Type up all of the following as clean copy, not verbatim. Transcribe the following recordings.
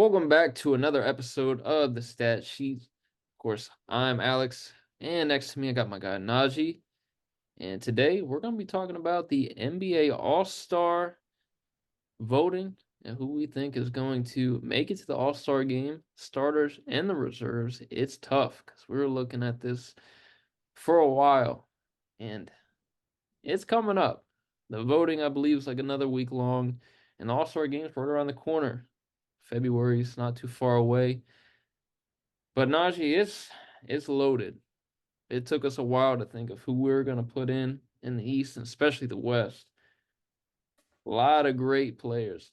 Welcome back to another episode of the Stat Sheet. Of course, I'm Alex, and next to me I got my guy Najee. And today we're going to be talking about the NBA All-Star voting and who we think is going to make it to the All-Star game, starters and the reserves. It's tough because we were looking at this for a while, and it's coming up. The voting, I believe, is like another week long, and the All-Star game's right around the corner. February's not too far away. But Najee, it's loaded. It took us a while to think of who we were going to put in the East and especially the West. A lot of great players,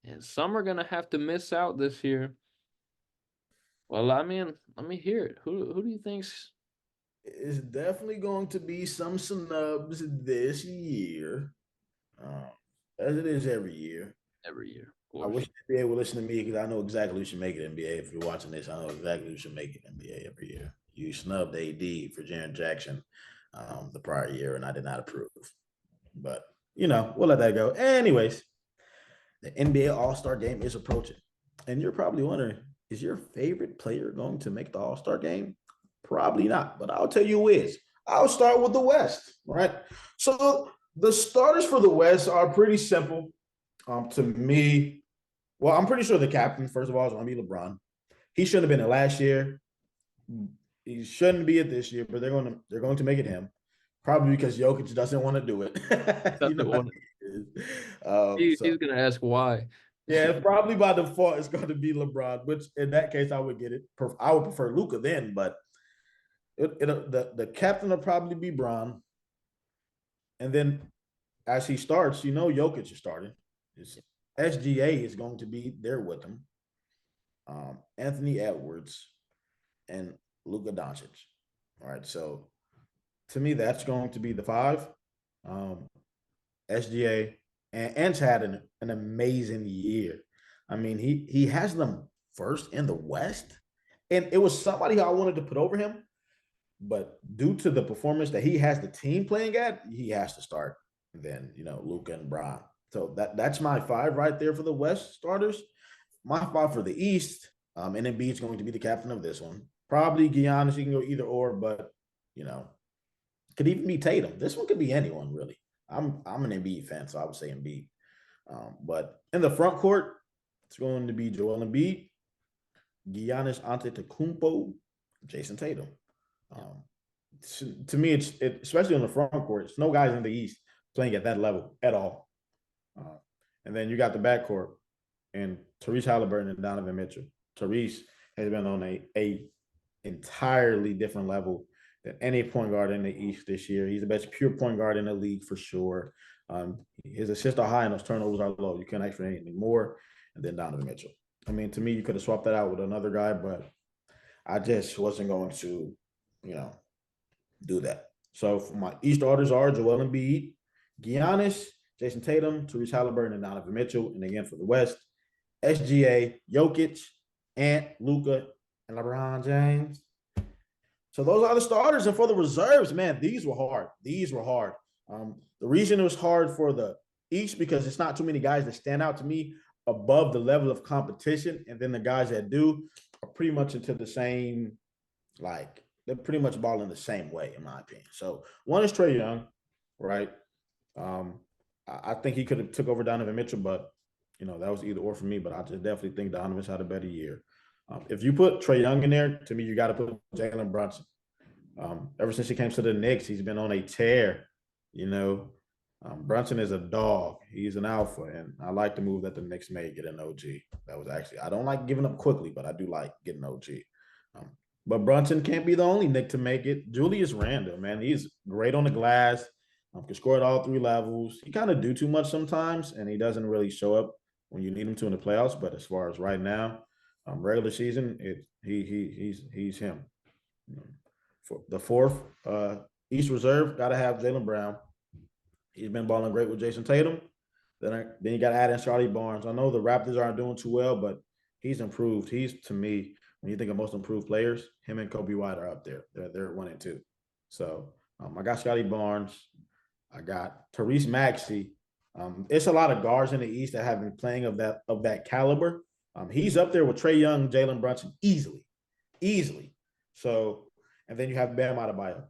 and some are going to have to miss out this year. Well, I mean, let me hear it. Who do you think's It's definitely going to be some snubs this year, um, as it is every year. every year? Of I course. wish the NBA would listen to me because I know exactly who should make it NBA. If you're watching this, I know exactly who should make it NBA every year. You snubbed AD for Jaren Jackson the prior year, and I did not approve. But, we'll let that go. Anyways, the NBA All Star game is approaching. And you're probably wondering, is your favorite player going to make the All Star game? Probably not, but I'll tell you who is. I'll start with the West, right? So the starters for the West are pretty simple to me. Well, I'm pretty sure the captain, first of all, is going to be LeBron. He shouldn't have been it last year. He shouldn't be it this year, but they're going to make it him. Probably because Jokic doesn't want to do it. you know Doesn't how want it is. he's going to ask why. Yeah, probably by default it's going to be LeBron, which in that case I would get it. I would prefer Luca then, but the captain will probably be Bron, and then as he starts, Jokic is starting. His SGA is going to be there with him. Anthony Edwards and Luka Doncic. All right, so to me that's going to be the five. Um, SGA and Ents had an amazing year. I mean, he has them first in the West, and it was somebody I wanted to put over him, but due to the performance that he has the team playing at, he has to start. And then Luca and Bron. So that's my five right there for the West starters. My five for the East, and Embiid is going to be the captain of this one. Probably Giannis. He can go either or, but you know, could even be Tatum. This one could be anyone really. I'm an Embiid fan, so I would say Embiid. But in the front court, it's going to be Joel Embiid, Giannis Antetokounmpo, Jason Tatum. Um, to me, especially on the front court, it's no guys in the East playing at that level at all. Uh, and then you got the backcourt and Therese Halliburton and Donovan Mitchell. Therese has been on a entirely different level than any point guard in the East this year. He's the best pure point guard in the league for sure. His assists are high and his turnovers are low. You can't ask for anything more. And then Donovan Mitchell. I mean, to me, you could have swapped that out with another guy, but I just wasn't going to, you know, do that. So for my East orders are Joel Embiid, Giannis, Jason Tatum, Therese Halliburton, and Donovan Mitchell. And again for the West, SGA, Jokic, Ant, Luca, and LeBron James. So those are the starters. And for the reserves, man, these were hard. These were hard. The reason it was hard for the East because it's not too many guys that stand out to me above the level of competition. And then the guys that do are pretty much into the same, like, they're pretty much balling the same way, in my opinion. So one is Trae Young, right? Um, I think he could have took over Donovan Mitchell, but that was either or for me. But I just definitely think Donovan's had a better year. If you put Trae Young in there, to me, you got to put Jalen Brunson. Ever since he came to the Knicks, he's been on a tear. You know, Brunson is a dog. He's an alpha, and I like the move that the Knicks made, get an OG. That was actually I don't like giving up quickly, but I do like getting OG. But Brunson can't be the only Knick to make it. Julius Randle, man, he's great on the glass. Can score at all three levels. He kind of do too much sometimes, and he doesn't really show up when you need him to in the playoffs. But as far as right now, regular season, he's him. For the fourth East Reserve, got to have Jaylen Brown. He's been balling great with Jason Tatum. Then you got to add in Charlie Barnes. I know the Raptors aren't doing too well, but he's improved. He's, to me, when you think of most improved players, him and Kobe White are up there. They're 1 and 2. So I got Scotty Barnes. I got Therese Maxey. It's a lot of guards in the East that have been playing of that caliber. He's up there with Trae Young, Jalen Brunson easily, easily. So, and then you have Bam Adebayo.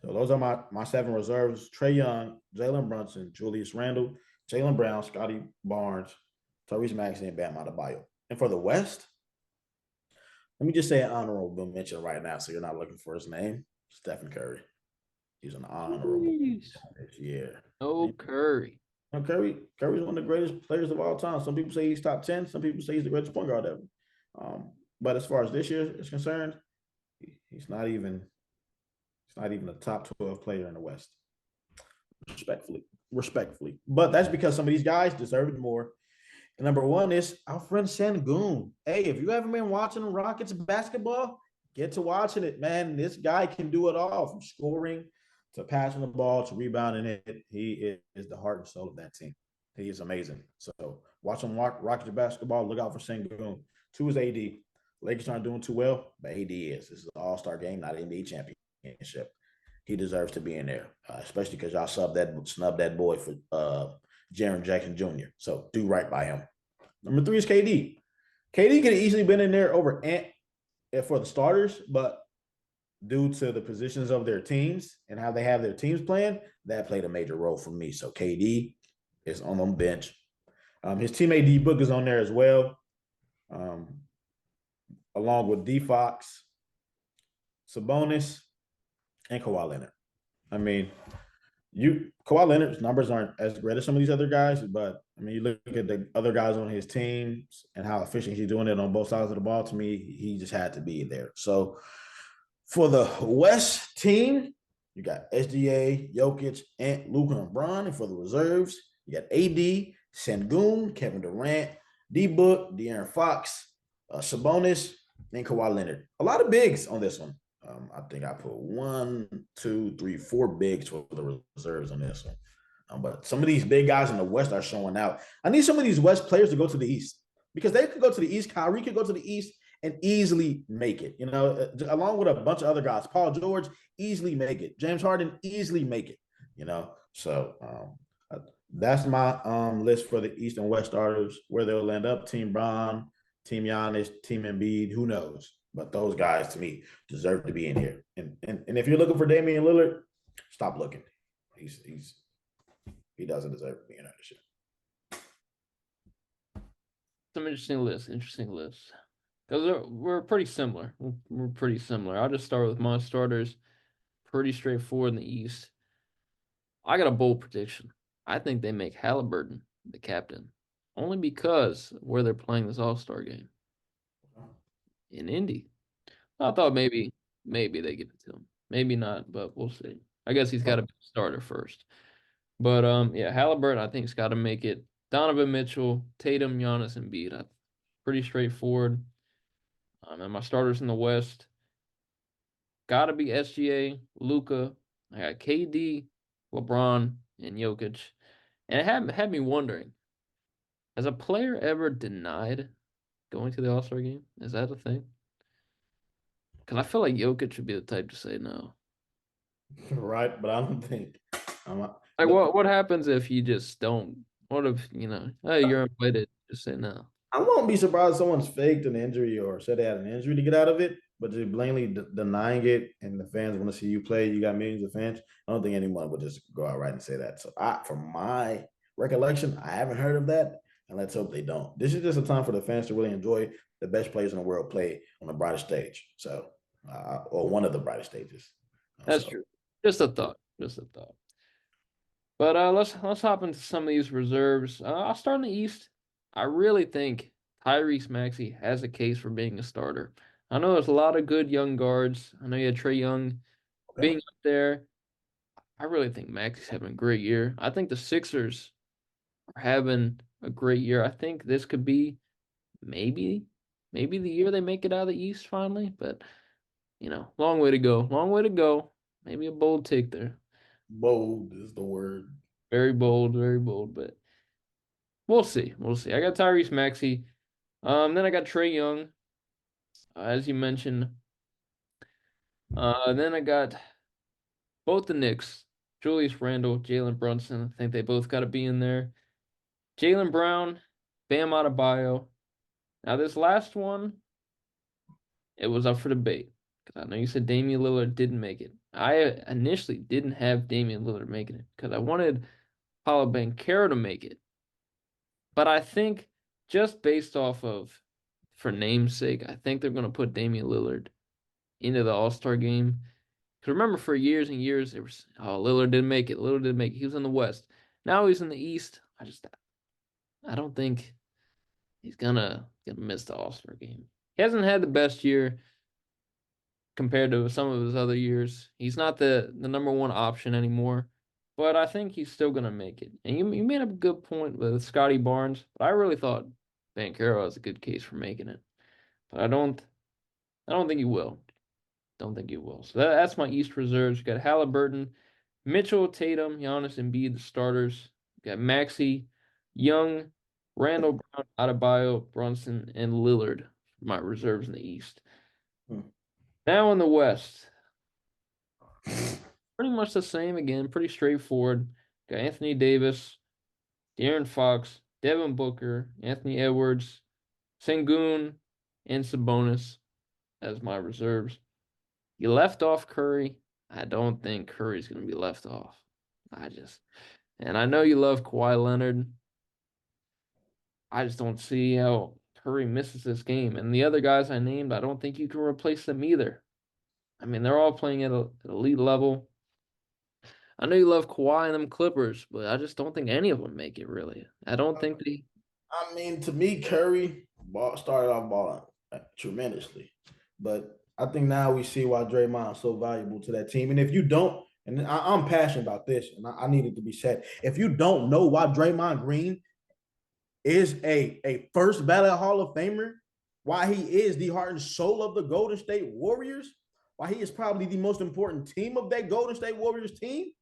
So those are my seven reserves: Trae Young, Jalen Brunson, Julius Randle, Jalen Brown, Scotty Barnes, Tyrese Maxey, and Bam Adebayo. And for the West, let me just say an honorable mention right now, so you're not looking for his name. Stephen Curry. He's an honorable Jeez. this year. No Curry. Curry's one of the greatest players of all time. Some people say he's top 10. Some people say he's the greatest point guard ever. But as far as this year is concerned, he's not even a top 12 player in the West. Respectfully. But that's because some of these guys deserve it more. And number one is our friend Sengun. Hey, if you haven't been watching Rockets basketball, get to watching it, man. This guy can do it all, from scoring to passing the ball to rebounding it. He is the heart and soul of that team. He is amazing. So watch him Rockets basketball. Look out for Sengun. Two is AD. Lakers aren't doing too well, but AD is. This is an all-star game, not an NBA championship. He deserves to be in there, especially because y'all snubbed that boy for Jaren Jackson Jr. So do right by him. Number three is KD. KD could have easily been in there over Ant for the starters, but due to the positions of their teams and how they have their teams playing, that played a major role for me. So KD is on the bench. His teammate D Book is on there as well, along with D Fox, Sabonis, and Kawhi Leonard. I mean, Kawhi Leonard's numbers aren't as great as some of these other guys, but I mean, you look at the other guys on his teams and how efficient he's doing it on both sides of the ball. To me, he just had to be there. So for the West team, you got SGA, Jokic, Ant, Luka, and Bron. And for the reserves, you got AD, Sengun, Kevin Durant, D Book, De'Aaron Fox, Sabonis, and Kawhi Leonard. A lot of bigs on this one. I think I put 1, 2, 3, 4 bigs for the reserves on this one. But some of these big guys in the West are showing out. I need some of these West players to go to the East, because they could go to the East. Kyrie could go to the East and easily make it, along with a bunch of other guys. Paul George, easily make it. James Harden, easily make it. So that's my list for the East and West starters, where they'll end up. Team Bron, Team Giannis, Team Embiid, who knows? But those guys, to me, deserve to be in here. And if you're looking for Damian Lillard, stop looking. He doesn't deserve to be in that shit. Some interesting lists. Because we're pretty similar. We're pretty similar. I'll just start with my starters. Pretty straightforward in the East. I got a bold prediction. I think they make Halliburton the captain, only because where they're playing this All-Star game in Indy. I thought maybe they give it to him. Maybe not, but we'll see. I guess he's got to be a starter first. But yeah, Halliburton, I think, has got to make it. Donovan Mitchell, Tatum, Giannis, and Embiid. Pretty straightforward. And my starters in the West got to be SGA, Luka. I got KD, LeBron, and Jokic. And it had me wondering, has a player ever denied going to the All-Star game? Is that a thing? Because I feel like Jokic would be the type to say no. Right, but I don't think. Like, what happens if you just don't? What if, hey, you're invited, just say no. I won't be surprised if someone's faked an injury or said they had an injury to get out of it, but just blatantly denying it, and the fans want to see you play. You got millions of fans. I don't think anyone would just go outright and say that. So, from my recollection, I haven't heard of that, and let's hope they don't. This is just a time for the fans to really enjoy the best players in the world play on the brightest stage. So, or one of the brightest stages. That's true. Just a thought. But let's hop into some of these reserves. I'll start in the East. I really think Tyrese Maxey has a case for being a starter. I know there's a lot of good young guards. I know you had Trae Young being up there. I really think Maxey's having a great year. I think the Sixers are having a great year. I think this could be maybe the year they make it out of the East finally. But long way to go. Long way to go. Maybe a bold take there. Bold is the word. Very bold, but we'll see. I got Tyrese Maxey. Then I got Trae Young, as you mentioned. Then I got both the Knicks, Julius Randle, Jalen Brunson. I think they both got to be in there. Jalen Brown, Bam Adebayo, Now, this last one, it was up for debate. Because I know you said Damian Lillard didn't make it. I initially didn't have Damian Lillard making it because I wanted Paolo Banchero to make it. But I think just based off of, for name's sake, I think they're going to put Damian Lillard into the All-Star game. Because remember, for years and years, there was, oh, Lillard didn't make it. Lillard didn't make it. He was in the West. Now he's in the East. I don't think he's gonna miss the All-Star game. He hasn't had the best year compared to some of his other years. He's not the number one option anymore, but I think he's still gonna make it. And you made up a good point with Scotty Barnes, but I really thought Banchero has a good case for making it. But I don't think he will. Don't think he will. So that's my East reserves. You got Halliburton, Mitchell, Tatum, Giannis, Embiid, the starters. You got Maxey, Young, Randall Brown, Adebayo, Brunson, and Lillard for my reserves in the East. Hmm. Now in the West, pretty much the same again, pretty straightforward. Got Anthony Davis, De'Aaron Fox, Devin Booker, Anthony Edwards, Sengun, and Sabonis as my reserves. You left off Curry. I don't think Curry's going to be left off. And I know you love Kawhi Leonard. I just don't see how Curry misses this game. And the other guys I named, I don't think you can replace them either. I mean, they're all playing at an elite level. I know you love Kawhi and them Clippers, but I just don't think any of them make it really. I don't think they. I mean, to me, Curry started off balling tremendously, but I think now we see why Draymond's so valuable to that team. And if you don't, and I'm passionate about this, and I need it to be said, if you don't know why Draymond Green is a first ballot Hall of Famer, why he is the heart and soul of the Golden State Warriors, why he is probably the most important team of that Golden State Warriors team,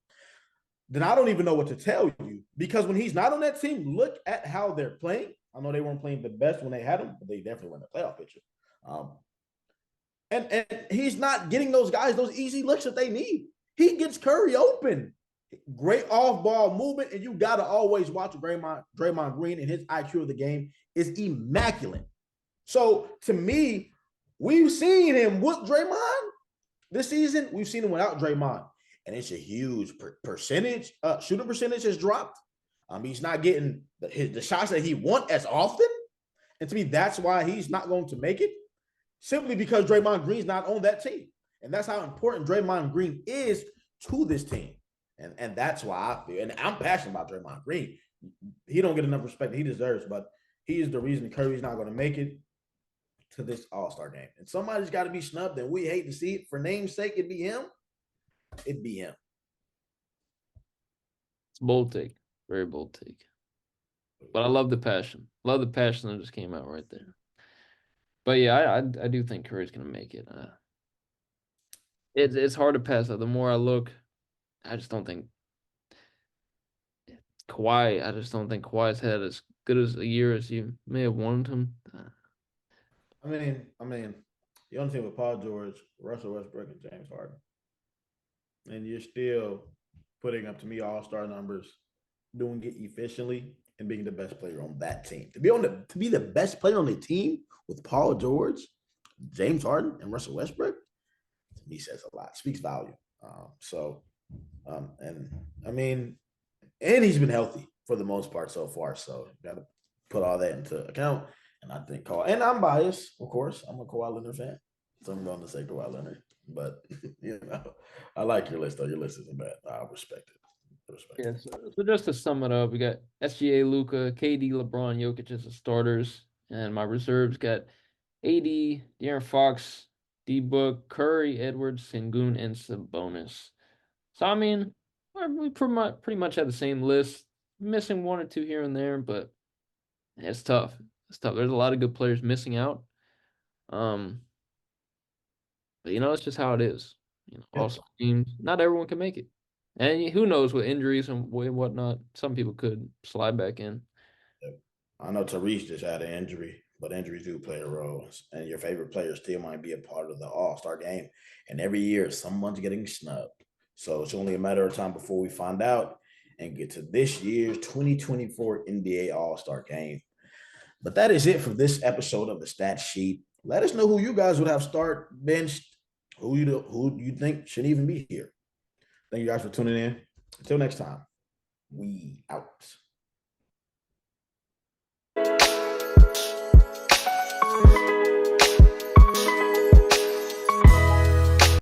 then I don't even know what to tell you. Because when he's not on that team, look at how they're playing. I know they weren't playing the best when they had him, but they definitely were in the playoff picture. And he's not getting those guys those easy looks that they need. He gets Curry open. Great off-ball movement, and you got to always watch Draymond Green, and his IQ of the game is immaculate. So to me, we've seen him with Draymond this season. We've seen him without Draymond, and it's a huge percentage. Shooting percentage has dropped. He's not getting the shots that he wants as often, and to me, that's why he's not going to make it. Simply because Draymond Green's not on that team, and that's how important Draymond Green is to this team. And that's why I feel, and I'm passionate about Draymond Green. He don't get enough respect that he deserves, but he is the reason Curry's not going to make it to this All-Star game. And somebody's got to be snubbed, and we hate to see it. For name's sake, it'd be him. It'd be him. It's a bold take, very bold take. But I love the passion. Love the passion that just came out right there. But yeah, I do think Curry's gonna make it. It's hard to pass up. The more I look, I just don't think Kawhi. I just don't think Kawhi's had as good as a year as you may have wanted him. I mean, you're on the team with Paul George, Russell Westbrook, and James Harden, and you're still putting up to me All-Star numbers, doing it efficiently, and being the best player on that team. To be the best player on the team with Paul George, James Harden, and Russell Westbrook, to me says a lot, speaks value. And I mean, and he's been healthy for the most part so far. So got to put all that into account. And I think Kawhi, and I'm biased, of course. I'm a Kawhi Leonard fan. So I'm going to say Kawhi Leonard. But, I like your list, though. Your list isn't bad. I respect it. Yeah, so just to sum it up, we got SGA, Luca, KD, LeBron, Jokic as the starters, and my reserves got AD, De'Aaron Fox, D Book, Curry, Edwards, Sengun, and Sabonis. So I mean, we pretty much had the same list, missing one or two here and there, but it's tough. It's tough. There's a lot of good players missing out. Um, but it's just how it is. Yeah. Also teams, not everyone can make it. And who knows with injuries and whatnot, some people could slide back in. I know Tariq just had an injury, but injuries do play a role. And your favorite player still might be a part of the All-Star game. And every year, someone's getting snubbed. So it's only a matter of time before we find out and get to this year's 2024 NBA All-Star game. But that is it for this episode of the Stat Sheet. Let us know who you guys would have start benched, who you think should even be here. Thank you guys for tuning in. Until next time, we out.